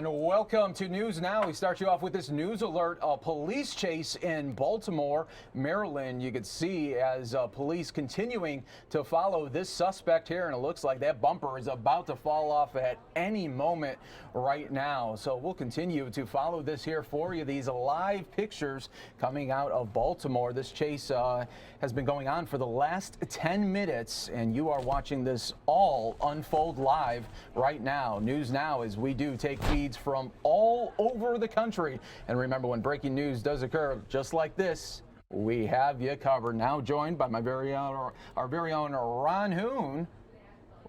And welcome to News Now. We start you off with this news alert. A police chase in Baltimore, Maryland. You could see as police continuing to follow this suspect here, and it looks like that bumper is about to fall off at any moment right now. So we'll continue to follow this here for you. These live pictures coming out of Baltimore. This chase has been going on for the last 10 minutes, and you are watching this all unfold live right now. News Now, as we do take feeds from all over the country. And remember, when breaking news does occur just like this, we have you covered. Now joined by our very own Ron Hoon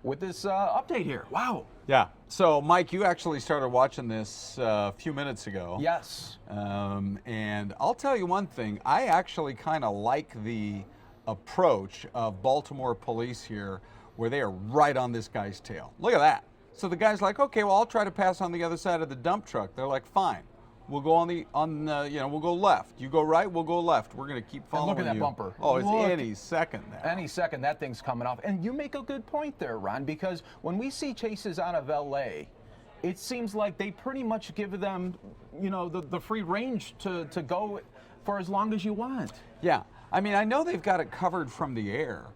with this update here. Wow. Yeah. So, Mike, you actually started watching this a few minutes ago. Yes. And I'll tell you one thing. I actually kind of like the approach of Baltimore police here, where they are right on this guy's tail. Look at that. So the guy's like, okay, well, I'll try to pass on the other side of the dump truck. They're like, fine. We'll go we'll go left. You go right, we'll go left. We're going to keep following you. And look at that bumper. Oh, it's any second now. Any second, that thing's coming off. And you make a good point there, Ron, because when we see chases out of L.A., it seems like they pretty much give them, the free range to go for as long as you want. Yeah. I mean, I know they've got it covered from the air,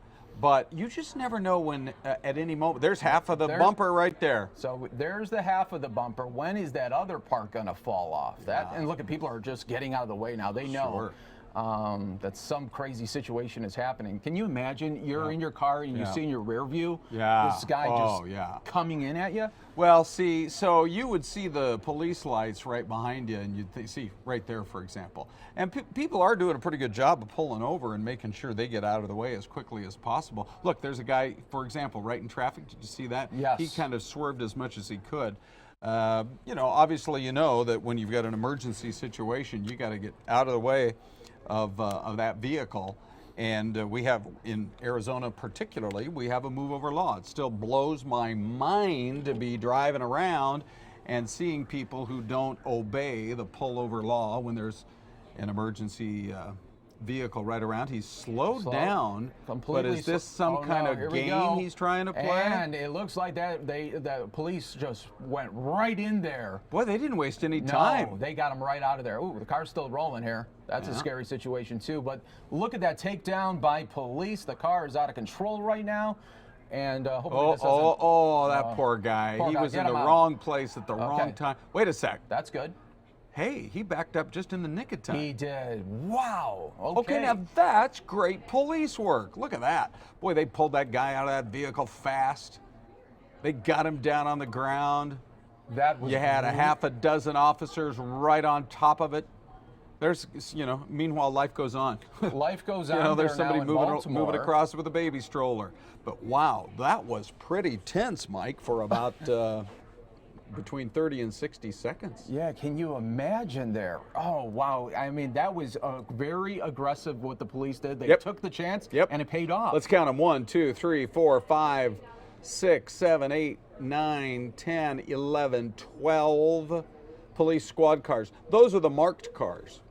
but you just never know when, at any moment. There's half of the bumper right there. So there's the half of the bumper. When is that other part going to fall off? And look, at people are just getting out of the way now. They know that some crazy situation is happening. Can you imagine you're in your car and you see in your rear view this guy just coming in at you? Well, see, so you would see the police lights right behind you, and you'd see right there, for example. And people are doing a pretty good job of pulling over and making sure they get out of the way as quickly as possible. Look, there's a guy, for example, right in traffic. Did you see that? Yes. He kind of swerved as much as he could. Obviously, you know that when you've got an emergency situation, you got to get out of the way of that vehicle. And we have, in Arizona particularly, we have a move over law. It still blows my mind to be driving around and seeing people who don't obey the pullover law when there's an emergency vehicle right around. He's slowed down, completely. But is this some kind of game he's trying to play? And it looks like that the police just went right in there. Boy, they didn't waste any time. No, they got him right out of there. Ooh, the car's still rolling here. That's a scary situation too. But look at that takedown by police. The car is out of control right now. And hopefully this doesn't... that poor guy. He was in the wrong place at the wrong time. Wait a sec. That's good. Hey, he backed up just in the nick of time. He did. Wow. Okay, now that's great police work. Look at that. Boy, they pulled that guy out of that vehicle fast. They got him down on the ground. You had a half a dozen officers right on top of it. There's, meanwhile, life goes on. Life goes on. There's somebody moving across with a baby stroller. But wow, that was pretty tense, Mike, for about between 30 and 60 seconds. Yeah, can you imagine there? Oh, wow. I mean, that was very aggressive what the police did. They took the chance, and it paid off. Let's count them. 1, 2, 3, 4, 5, 6, 7, 8, 9, 10, 11, 12 police squad cars. Those are the marked cars.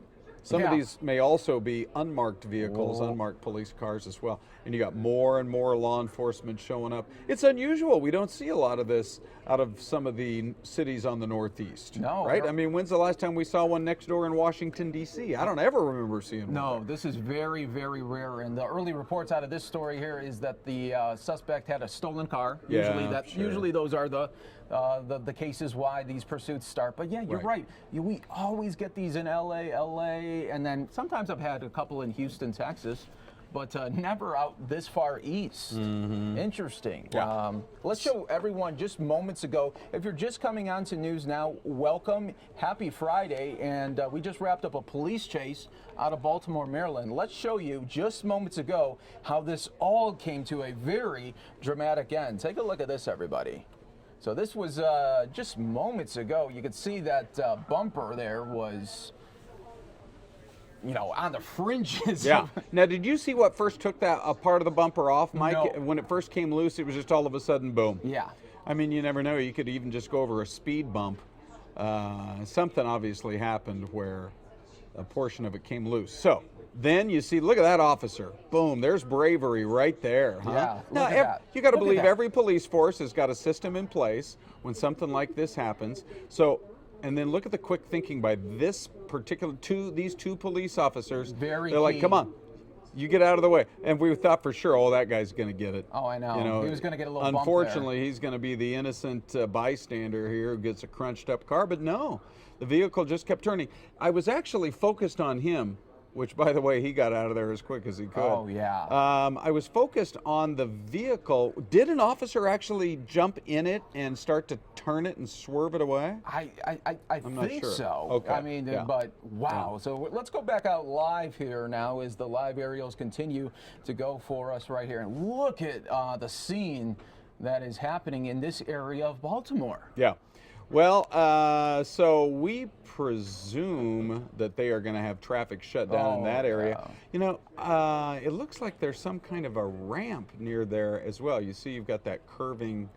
Some of these may also be unmarked vehicles, unmarked police cars as well. And you got more and more law enforcement showing up. It's unusual. We don't see a lot of this out of some of the cities on the Northeast. No. Right? I mean, when's the last time we saw one next door in Washington, D.C.? I don't ever remember seeing one. No, this is very, very rare. And the early reports out of this story here is that the suspect had a stolen car. Usually those are the cases why these pursuits start. But yeah, you're right. We always get these in LA, and then sometimes I've had a couple in Houston, Texas, but never out this far east. Interesting. Yeah. Let's show everyone just moments ago. If you're just coming on to News Now, welcome. Happy Friday. And we just wrapped up a police chase out of Baltimore, Maryland. Let's show you just moments ago how this all came to a very dramatic end. Take a look at this, everybody. So this was just moments ago. You could see that bumper there was, on the fringes. Yeah. Now, did you see what first took that part of the bumper off, Mike? No. When it first came loose, it was just all of a sudden, boom. Yeah. I mean, you never know. You could even just go over a speed bump. Something obviously happened where a portion of it came loose. So Then you see, look at that officer. Boom, there's bravery right there. Huh? Yeah, Now, look at that. you got to Look at believe that. every police force has got a system in place when something like this happens. So, and then look at the quick thinking by this particular these two police officers. Very They're like, key. come on, you get out of the way. And we thought for sure, oh, that guy's going to get it. Oh, I know. He was going to get a little bump Unfortunately, he's going to be the innocent bystander here who gets a crunched up car. But no, the vehicle just kept turning. I was actually focused on him, which, by the way, he got out of there as quick as he could. Oh, yeah. I was focused on the vehicle. Did an officer actually jump in it and start to turn it and swerve it away? I not think sure. so. Okay, I mean, yeah. but wow. So let's go back out live here now as the live aerials continue to go for us right here. And look at the scene that is happening in this area of Baltimore. Yeah. Well, so we presume that they are going to have traffic shut down in that area. Yeah. You know, it looks like there's some kind of a ramp near there as well. You see, you've got that curving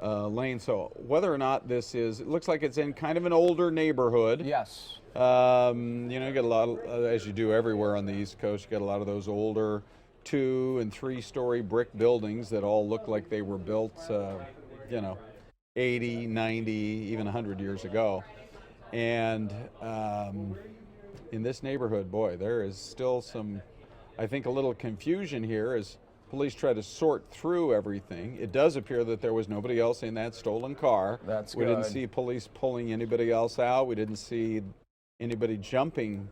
lane. So whether or not this is, it looks like it's in kind of an older neighborhood. Yes. You know, you get a lot of, as you do everywhere on the East Coast, you get a lot of those older 2- and 3-story brick buildings that all look like they were built, you know, 80, 90, even 100 years ago. And in this neighborhood, boy, there is still some, I think, a little confusion here as police try to sort through everything. It does appear that there was nobody else in that stolen car. That's We didn't good. see police pulling anybody else out. We didn't see anybody jumping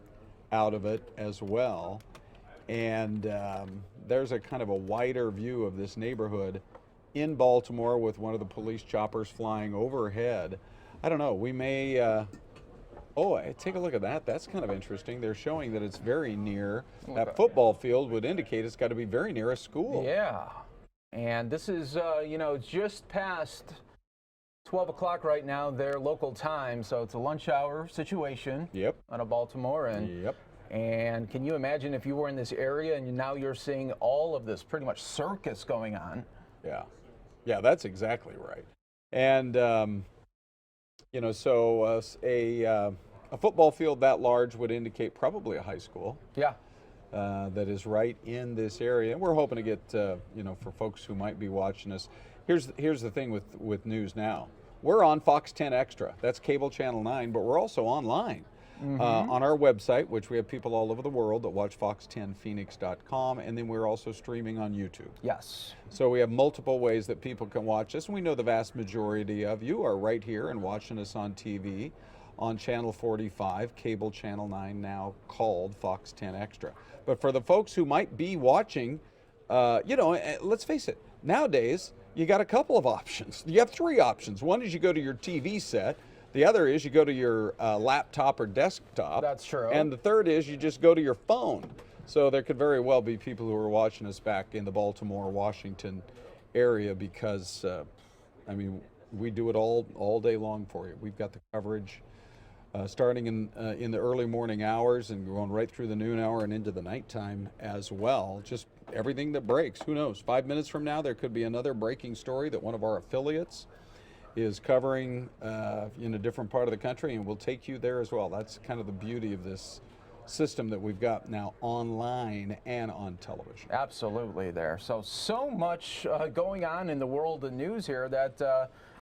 out of it as well. And there's a kind of a wider view of this neighborhood in Baltimore with one of the police choppers flying overhead. I don't know, we may, take a look at that. That's kind of interesting. They're showing that it's very near. That football field would indicate it's got to be very near a school. Yeah. And this is, you know, just past 12 o'clock right now, their local time. So it's a lunch hour situation. Yep. Out of Baltimore. And Yep. And can you imagine if you were in this area and now you're seeing all of this pretty much circus going on? Yeah. Yeah, that's exactly right. And, you know, so a football field that large would indicate probably a high school. Yeah. That is right in this area. And we're hoping to get, you know, for folks who might be watching us, here's the thing with News Now. We're on Fox 10 Extra. That's cable channel 9, but we're also online. On our website, which we have people all over the world that watch fox10phoenix.com, and then we're also streaming on YouTube. Yes. So we have multiple ways that people can watch us, and we know the vast majority of you are right here and watching us on TV on Channel 45, cable channel 9 now called Fox 10 Extra. But for the folks who might be watching, you know, let's face it, nowadays you got a couple of options. You have 3 options. One is you go to your TV set. The other is you go to your laptop or desktop. That's true. And the third is you just go to your phone. So there could very well be people who are watching us back in the Baltimore, Washington area because, I mean, we do it all day long for you. We've got the coverage starting in the early morning hours and going right through the noon hour and into the nighttime as well. Just everything that breaks. Who knows? 5 minutes from now, there could be another breaking story that one of our affiliates is covering in a different part of the country, and we'll take you there as well. That's kind of the beauty of this system that we've got now online and on television. Absolutely there. So much going on in the world of news here that